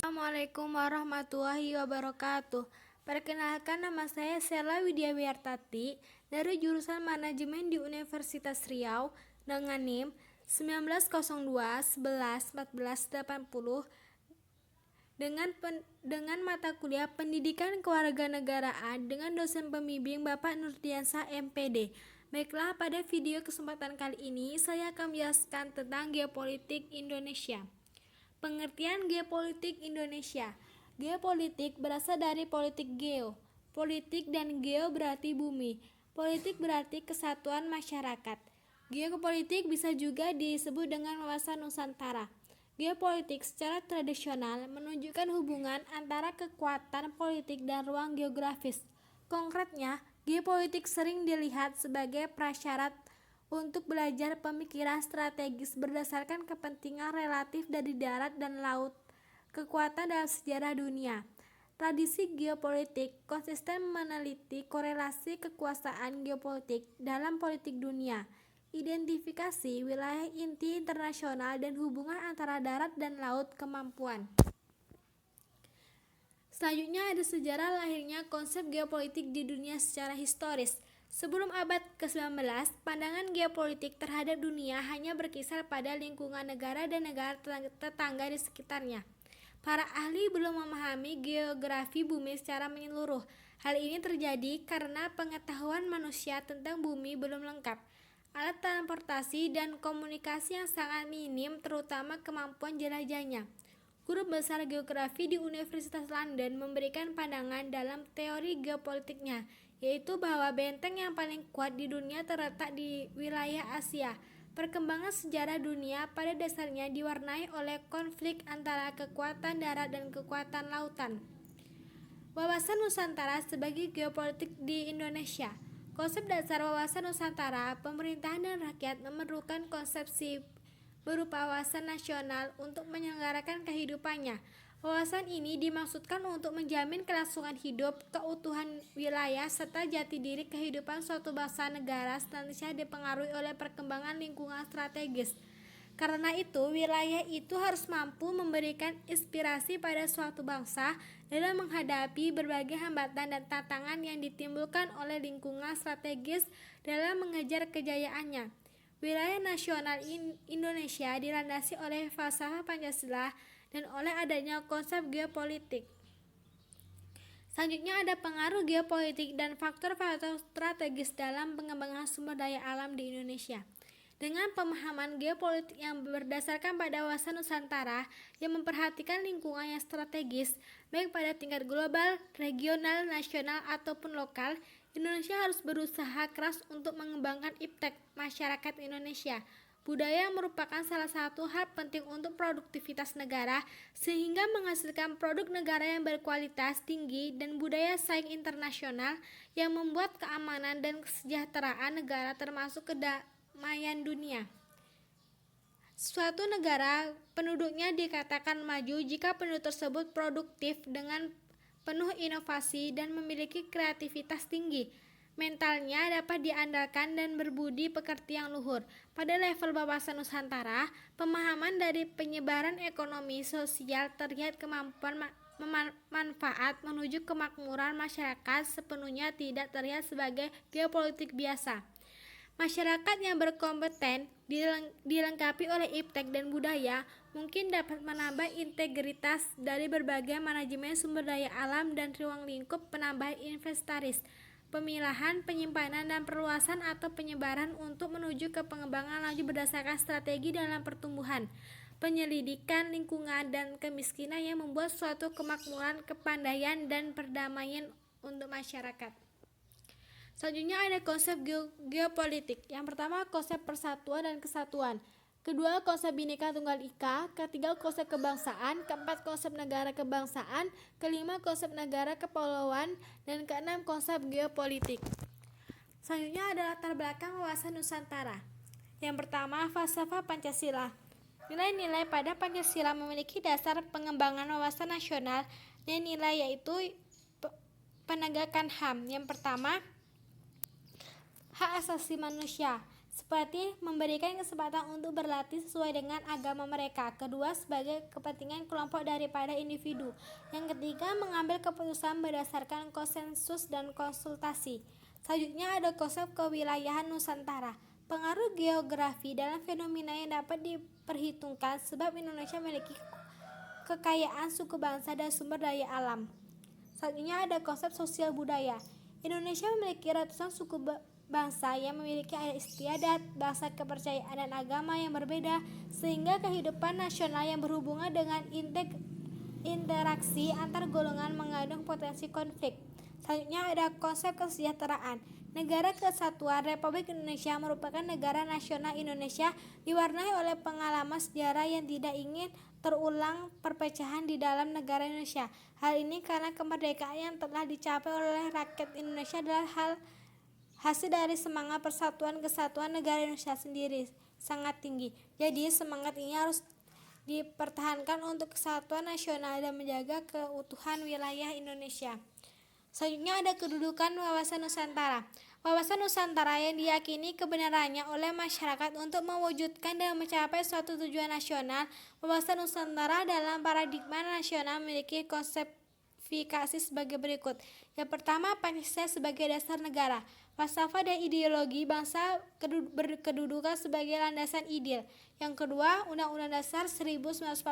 Assalamualaikum warahmatullahi wabarakatuh. Perkenalkan, nama saya Sela Widiawiartati dari jurusan Manajemen di Universitas Riau dengan NIM 1902 11 14 80 dengan mata kuliah Pendidikan Kewarganegaraan dengan dosen pembimbing Bapak Nurdiansah MPD. Baiklah, pada video kesempatan kali ini saya akan menjelaskan tentang geopolitik Indonesia. Pengertian geopolitik Indonesia. Geopolitik berasal dari politik geo. Politik dan geo berarti bumi. Politik berarti kesatuan masyarakat. Geopolitik bisa juga disebut dengan wawasan Nusantara. Geopolitik secara tradisional menunjukkan hubungan antara kekuatan politik dan ruang geografis. Konkretnya, geopolitik sering dilihat sebagai prasyarat untuk belajar pemikiran strategis berdasarkan kepentingan relatif dari darat dan laut, kekuatan dalam sejarah dunia. Tradisi geopolitik konsisten meneliti korelasi kekuasaan geopolitik dalam politik dunia, identifikasi wilayah inti internasional dan hubungan antara darat dan laut kemampuan. Selanjutnya ada sejarah lahirnya konsep geopolitik di dunia secara historis. Sebelum abad ke-19, pandangan geopolitik terhadap dunia hanya berkisar pada lingkungan negara dan negara tetangga di sekitarnya. Para ahli belum memahami geografi bumi secara menyeluruh. Hal ini terjadi karena pengetahuan manusia tentang bumi belum lengkap. Alat transportasi dan komunikasi yang sangat minim, terutama kemampuan jelajahnya. Guru besar geografi di Universitas London memberikan pandangan dalam teori geopolitiknya, yaitu bahwa benteng yang paling kuat di dunia terletak di wilayah Asia. Perkembangan sejarah dunia pada dasarnya diwarnai oleh konflik antara kekuatan darat dan kekuatan lautan. Wawasan Nusantara sebagai geopolitik di Indonesia. Konsep dasar wawasan Nusantara, pemerintahan dan rakyat memerlukan konsepsi berupa wawasan nasional untuk menyelenggarakan kehidupannya. Wawasan ini dimaksudkan untuk menjamin kelangsungan hidup, keutuhan wilayah, serta jati diri kehidupan suatu bangsa negara senantiasa dipengaruhi oleh perkembangan lingkungan strategis. Karena itu, wilayah itu harus mampu memberikan inspirasi pada suatu bangsa dalam menghadapi berbagai hambatan dan tantangan yang ditimbulkan oleh lingkungan strategis dalam mengejar kejayaannya. Wilayah nasional Indonesia dilandasi oleh falsafah Pancasila dan oleh adanya konsep geopolitik. Selanjutnya ada pengaruh geopolitik dan faktor-faktor strategis dalam pengembangan sumber daya alam di Indonesia. Dengan pemahaman geopolitik yang berdasarkan pada wawasan Nusantara yang memperhatikan lingkungan yang strategis, baik pada tingkat global, regional, nasional, ataupun lokal, Indonesia harus berusaha keras untuk mengembangkan iptek masyarakat Indonesia. Budaya merupakan salah satu hal penting untuk produktivitas negara, sehingga menghasilkan produk negara yang berkualitas tinggi dan budaya saing internasional yang membuat keamanan dan kesejahteraan negara termasuk kedamaian dunia. Suatu negara penduduknya dikatakan maju jika penduduk tersebut produktif dengan penuh inovasi dan memiliki kreativitas tinggi. Mentalnya dapat diandalkan dan berbudi pekerti yang luhur. Pada level wawasan Nusantara, pemahaman dari penyebaran ekonomi sosial terlihat kemampuan manfaat menuju kemakmuran masyarakat sepenuhnya tidak terlihat sebagai geopolitik biasa. Masyarakat yang berkompeten dilengkapi oleh iptek dan budaya mungkin dapat menambah integritas dari berbagai manajemen sumber daya alam dan ruang lingkup penambahan inventaris, pemilahan, penyimpanan, dan perluasan atau penyebaran untuk menuju ke pengembangan lanjut berdasarkan strategi dalam pertumbuhan, penyelidikan lingkungan, dan kemiskinan yang membuat suatu kemakmuran, kepandaian, dan perdamaian untuk masyarakat. Selanjutnya ada konsep geopolitik. Yang pertama, konsep persatuan dan kesatuan. Kedua, konsep Bhinneka Tunggal Ika. Ketiga, konsep kebangsaan. Keempat, konsep negara kebangsaan. Kelima, konsep negara kepulauan. Dan keenam, konsep geopolitik. Selanjutnya ada latar belakang wawasan Nusantara. Yang pertama, falsafah Pancasila. Nilai-nilai pada Pancasila memiliki dasar pengembangan wawasan nasional dan nilai yaitu penegakan HAM. Yang pertama, hak asasi manusia. seperti memberikan kesempatan untuk berlatih sesuai dengan agama mereka. Kedua, sebagai kepentingan kelompok daripada individu. Yang ketiga, mengambil keputusan berdasarkan konsensus dan konsultasi. Selanjutnya ada konsep kewilayahan Nusantara. Pengaruh geografi dalam fenomena yang dapat diperhitungkan sebab Indonesia memiliki kekayaan suku bangsa dan sumber daya alam. Selanjutnya ada konsep sosial budaya. Indonesia memiliki ratusan suku bangsa yang memiliki adat istiadat, bahasa, kepercayaan, dan agama yang berbeda, sehingga kehidupan nasional yang berhubungan dengan interaksi antar golongan mengandung potensi konflik. Selanjutnya ada konsep kesejahteraan. Negara Kesatuan Republik Indonesia merupakan negara nasional Indonesia diwarnai oleh pengalaman sejarah yang tidak ingin terulang perpecahan di dalam negara Indonesia. Hal ini karena kemerdekaan yang telah dicapai oleh rakyat Indonesia adalah hasil dari semangat persatuan kesatuan negara Indonesia sendiri sangat tinggi. Jadi semangat ini harus dipertahankan untuk kesatuan nasional dan menjaga keutuhan wilayah Indonesia. Selanjutnya ada kedudukan wawasan Nusantara. Wawasan Nusantara yang diyakini kebenarannya oleh masyarakat untuk mewujudkan dan mencapai suatu tujuan nasional. Wawasan Nusantara dalam paradigma nasional memiliki konseptifikasi sebagai berikut. Yang pertama, Pancasila sebagai dasar negara. Falsafah dan ideologi bangsa berkedudukan sebagai landasan ideal. Yang kedua, Undang-Undang Dasar 1945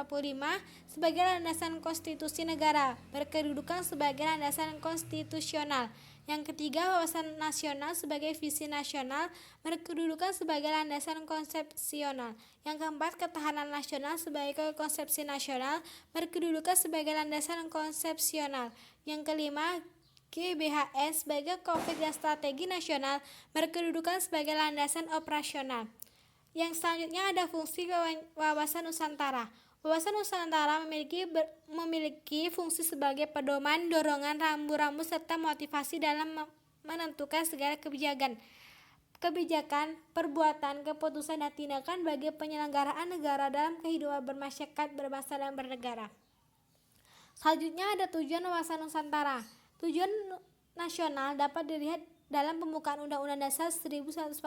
sebagai landasan konstitusi negara, berkedudukan sebagai landasan konstitusional. Yang ketiga, wawasan nasional sebagai visi nasional, berkedudukan sebagai landasan konsepsional. Yang keempat, ketahanan nasional sebagai konsepsi nasional, berkedudukan sebagai landasan konsepsional. Yang kelima, GBHN sebagai konflik dan strategi nasional, berkedudukan sebagai landasan operasional. Yang selanjutnya ada fungsi wawasan Nusantara. Wawasan Nusantara memiliki fungsi sebagai pedoman, dorongan, rambu-rambu, serta motivasi dalam menentukan segala kebijakan, perbuatan, keputusan, dan tindakan bagi penyelenggaraan negara dalam kehidupan bermasyarakat, berbangsa, dan bernegara. Selanjutnya ada tujuan wawasan Nusantara. Tujuan nasional dapat dilihat dalam pembukaan Undang-Undang Dasar 1945.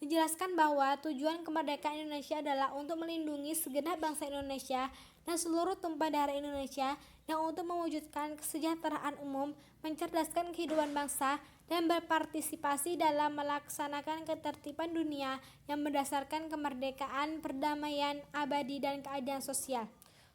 Dijelaskan bahwa tujuan kemerdekaan Indonesia adalah untuk melindungi segenap bangsa Indonesia dan seluruh tumpah darah Indonesia, dan untuk mewujudkan kesejahteraan umum, mencerdaskan kehidupan bangsa, dan berpartisipasi dalam melaksanakan ketertiban dunia yang berdasarkan kemerdekaan, perdamaian abadi, dan keadilan sosial.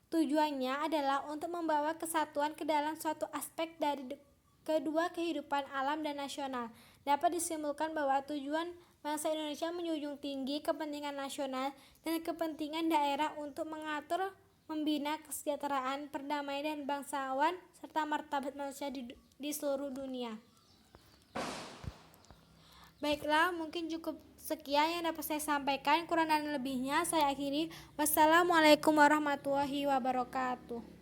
Tujuannya adalah untuk membawa kesatuan ke dalam suatu aspek dari kedua kehidupan alam dan nasional. Dapat disimpulkan bahwa tujuan bangsa Indonesia menjunjung tinggi kepentingan nasional dan kepentingan daerah untuk mengatur, membina kesejahteraan, perdamaian, dan bangsawan, serta martabat manusia di seluruh dunia. Baiklah, mungkin cukup sekian yang dapat saya sampaikan. Kurang dan lebihnya saya akhiri. Wassalamualaikum warahmatullahi wabarakatuh.